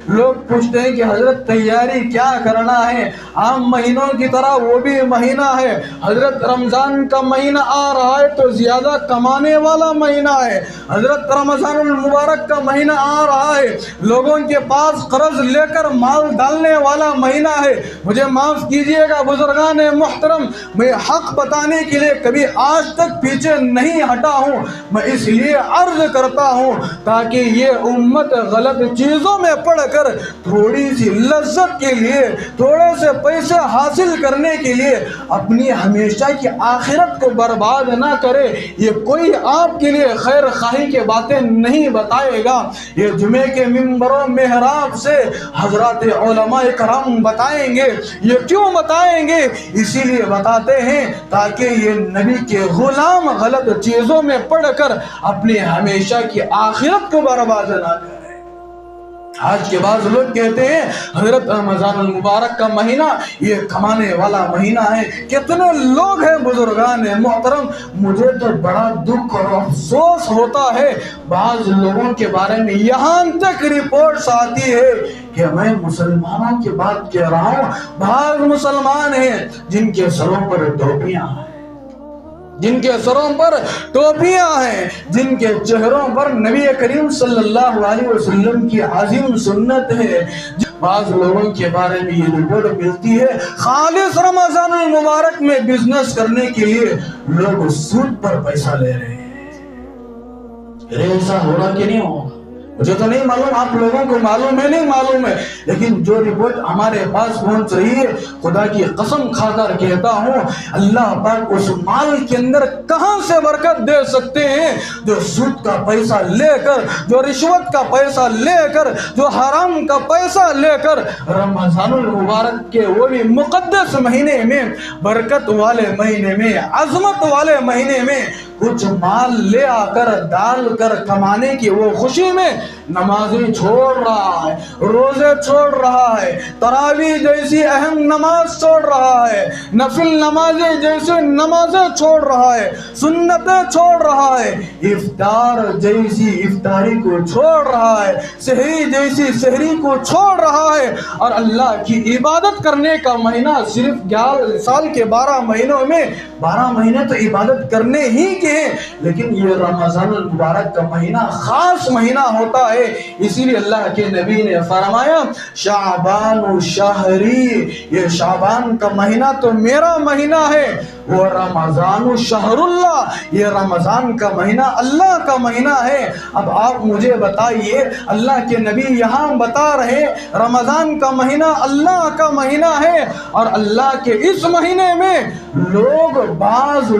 لوگ پوچھتے ہیں کہ حضرت تیاری کیا کرنا ہے؟ عام مہینوں کی طرح وہ بھی مہینہ ہے، حضرت رمضان کا مہینہ آ رہا ہے تو زیادہ کمانے والا مہینہ ہے، حضرت رمضان المبارک کا مہینہ آ رہا ہے لوگوں کے پاس قرض لے کر مال ڈالنے والا مہینہ ہے۔ مجھے معاف کیجئے گا بزرگان محترم، میں حق بتانے کے لیے کبھی آج تک پیچھے نہیں ہٹا ہوں، میں اس لیے عرض کرتا ہوں تاکہ یہ امت غلط چیزوں میں پڑ کر تھوڑی سی لذت کے لیے، تھوڑے سے پیسے حاصل کرنے کے لیے اپنی ہمیشہ کی آخرت کو برباد نہ کرے۔ یہ کوئی آپ کے لیے خیر خواہی کے باتیں نہیں بتائے گا، یہ جمعے کے منبر و محراب سے حضرات علماء کرام بتائیں گے۔ یہ کیوں بتائیں گے؟ اسی لیے بتاتے ہیں تاکہ یہ نبی کے غلام غلط چیزوں میں پڑ کر اپنی ہمیشہ کی آخرت کو برباد نہ کرے۔ آج کے بعض لوگ کہتے ہیں حضرت رمضان المبارک کا مہینہ یہ کمانے والا مہینہ ہے۔ کتنے لوگ ہیں بزرگان محترم، مجھے تو بڑا دکھ اور افسوس ہوتا ہے بعض لوگوں کے بارے میں یہاں تک رپورٹس آتی ہے کہ میں مسلمانوں کی بات کہہ رہا ہوں، بعض مسلمان ہیں جن کے سروں پر ٹوپیاں ہیں، جن کے سروں پر ٹوپیاں ہیں، جن کے چہروں پر نبی کریم صلی اللہ علیہ وسلم کی عظیم سنت ہے۔ بعض لوگوں کے بارے میں یہ رپورٹ ملتی ہے خالص رمضان المبارک میں بزنس کرنے کے لیے لوگ سود پر پیسہ لے رہے ہیں۔ ایسا ہو رہا کہ نہیں ہوگا مجھے تو نہیں معلوم، آپ لوگوں کو معلوم ہے نہیں معلوم ہے، لیکن جو رپورٹ ہمارے پاس پہنچ رہی ہے خدا کی قسم کھا کر کہتا ہوں اللہ پاک اس مال کے اندر کہاں سے برکت دے سکتے ہیں جو سود کا پیسہ لے کر، جو رشوت کا پیسہ لے کر، جو حرام کا پیسہ لے کر رمضان المبارک کے وہ بھی مقدس مہینے میں، برکت والے مہینے میں، عظمت والے مہینے میں کچھ مال لے آ کر ڈال کر کمانے کی وہ خوشی میں نمازیں چھوڑ رہا ہے، روزے چھوڑ رہا ہے، تراویح جیسی اہم نماز چھوڑ رہا ہے، نفل نمازیں جیسی نمازیں چھوڑ رہا ہے، سنتیں چھوڑ رہا ہے، افطار جیسی افطاری کو چھوڑ رہا ہے، سحری جیسی سحری کو چھوڑ رہا ہے، اور اللہ کی عبادت کرنے کا مہینہ صرف 11 سال کے 12 مہینوں میں 12 مہینے تو عبادت کرنے ہی کے ہیں، لیکن یہ رمضان المبارک کا مہینہ خاص مہینہ ہوتا ہے۔ اسی لیے اللہ کے نبی نے فرمایا شعبان شہری، یہ شعبان کا مہینہ تو میرا مہینہ ہے، وہ رمضان شہر اللہ، یہ رمضان کا مہینہ اللہ کا مہینہ ہے۔ اب آپ مجھے بتائیے اللہ کے نبی یہاں بتا رہے رمضان کا مہینہ اللہ کا مہینہ ہے، اور اللہ کے اس مہینے میں بعض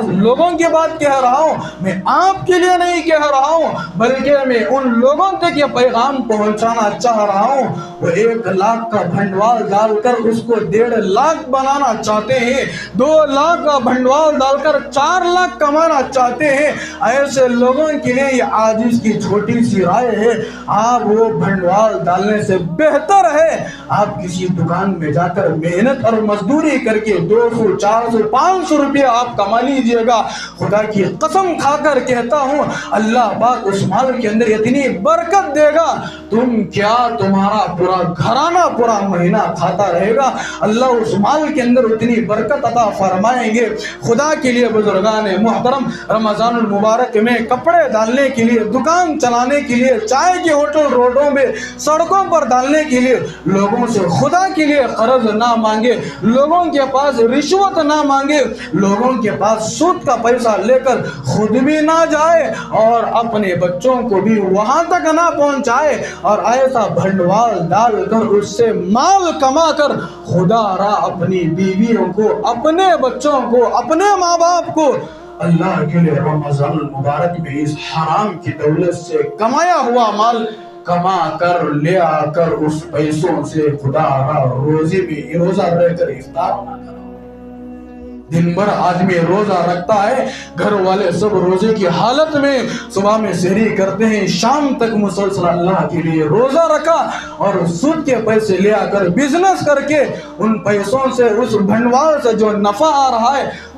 لوگوں کی بات کہہ رہا ہوں، میں آپ کے لیے نہیں کہہ رہا ہوں بلکہ میں ان لوگوں تک یہ پیغام پہنچانا چاہ رہا ہوں وہ 1 لاکھ کا بھنڈوال ڈال کر اس کو 1.5 لاکھ بنانا چاہتے ہیں، 2 لاکھ کا بھنڈوال ڈال کر 4 لاکھ کمانا چاہتے ہیں۔ ایسے لوگوں کے لیے یہ عاجز کی چھوٹی سی رائے ہے، آپ وہ بھنڈوال ڈالنے سے بہتر ہے آپ کسی دکان میں جا کر محنت اور مزدوری کر کے 200 400 500 روپیہ آپ کما لیجئے گا۔ خدا کی قسم کھا کر کہتا ہوں اللہ پاک اس مال کے اندر اتنی برکت دے گا تم کیا تمہارا پورا گھرانہ پورا مہینہ کھاتا رہے گا۔ اللہ اس مال کے اندر اتنی برکت عطا فرمائیں گے۔ خدا کے لیے بزرگان محترم رمضان المبارک میں کپڑے ڈالنے کے لیے، دکان چلانے کے لیے، چائے کے ہوٹل روڈوں میں سڑکوں پر ڈالنے کے لیے لوگوں سے خدا کے لیے قرض نہ مانگے، لوگوں کے پاس رشوت نہ مانگے، لوگوں کے پاس سود کا پیسہ لے کر خود بھی نہ جائے اور اپنے بچوں کو بھی وہاں تک نہ پہنچائے، اور ایسا بھنڈوال ڈال کر اس سے مال کما کر خدا را اپنی بیویوں کو، اپنے بچوں کو، اپنے ماں باپ کو اللہ کے لیے رمضان المبارک میں اس حرام کی دولت سے کمایا ہوا مال کما کر لے آ کر اس پیسوں سے خدا را روزے میں روزہ رہ کر افطار نہ کرو۔ دن بھر آدمی روزہ رکھتا ہے، گھر والے سب روزے کی حالت میں صبح میں سحری کرتے ہیں، شام تک مسلسل اللہ کے لیے روزہ رکھا اور سود کے پیسے لے آ کر بزنس کر کے ان پیسوں سے، اس بھنڈوال سے جو نفع آ رہا ہے